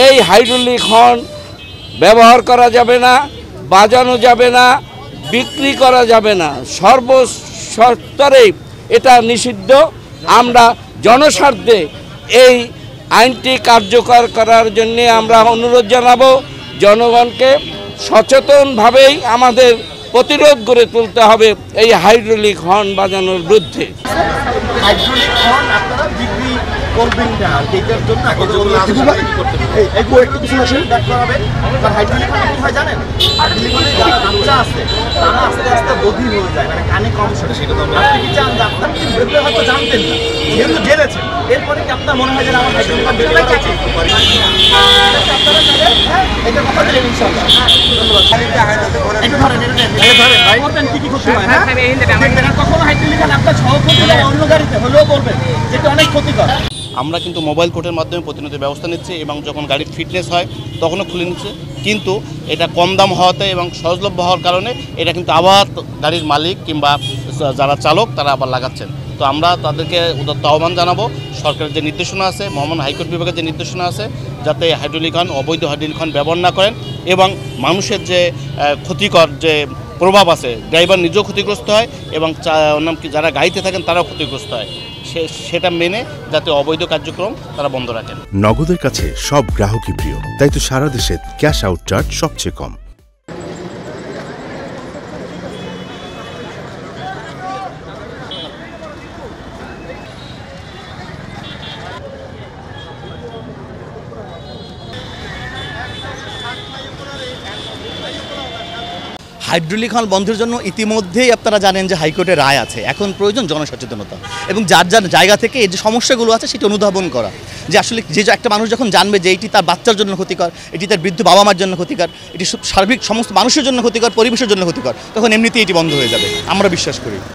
এই hydraulic horn ব্যবহার করা যাবে না, বাজানো যাবে না, বিক্রি করা যাবে না, সর্বস্তরে এটা নিষিদ্ধ। আমরা জনস্বার্থে এই আইনটি কার্যকর করার জন্য আমরা অনুরোধ জানাবো। জনগণকে সচেতনভাবেই আমাদের প্রতিরোধ গড়ে তুলতে হবে এই হাইড্রোলিক হর্ন বাজানোর বিরুদ্ধে। হাইড্রোলিক হর্ন আপনারা বিক্রি করবেন না, এটার জন্য হাইড্রোলিক হর্ন কি হয় জানেন? হাইড্রোলিক হর্নে যারা বাচ্চা আছে তারা আস্তে আস্তে বধির হয়ে যায়, মানে কানে কম শোনে। সেটা তো আপনি কি জান, আপনার কি হয়তো জানতেন না, যেহেতু জেনেছেন এরপরে কি আপনার মনে হয় যে আমার হাইড্রোলিক হর্ন বেরোয় যাচ্ছে? এটা কথা বলেন ইনশাআল্লাহ। আমরা কিন্তু মোবাইল কোর্টের মাধ্যমে প্রতিনিয়ত ব্যবস্থা নিচ্ছি এবং যখন গাড়ির ফিটনেস হয় তখনও খুলে নিচ্ছে, কিন্তু এটা কম দাম হওয়াতে এবং সহজলভ্য হওয়ার কারণে এটা কিন্তু আবার গাড়ির মালিক কিংবা যারা চালক তারা আবার লাগাচ্ছেন। তো আমরা তাদেরকে উদাত্ত আহ্বান জানাবো, সরকারের যে নির্দেশনা আছে, মহামান্য হাইকোর্ট বিভাগের যে নির্দেশনা আছে, যাতে হাইড্রোলিক হর্ন, অবৈধ হাইড্রোলিক হর্ন ব্যবহার না করেন এবং মানুষের যে ক্ষতিকর যে প্রভাব আছে, ড্রাইভার নিজেও ক্ষতিগ্রস্ত হয় এবং যারা গাড়িতে থাকেন তারাও ক্ষতিগ্রস্ত হয়, সেটা মেনে যাতে অবৈধ কার্যক্রম তারা বন্ধ রাখেন। নগদের কাছে সব গ্রাহকই প্রিয়, তাই তো সারা দেশে ক্যাশ আউট চার্জ সবচেয়ে কম। হাইড্রোলিক হর্ন বন্ধের জন্য ইতিমধ্যেই আপনারা জানেন যে হাইকোর্টের রায় আছে। এখন প্রয়োজন জনসচেতনতা এবং যার যার জায়গা থেকে এই যে সমস্যাগুলো আছে সেটি অনুধাবন করা, যে আসলে যে একটা মানুষ যখন জানবে যে এটি তার বাচ্চার জন্য ক্ষতিকর, এটি তার বৃদ্ধ বাবা মার জন্য ক্ষতিকর, এটি সার্বিক সমস্ত মানুষের জন্য ক্ষতিকর, পরিবেশের জন্য ক্ষতিকর, তখন এমনিতেই এটি বন্ধ হয়ে যাবে, আমরা বিশ্বাস করি।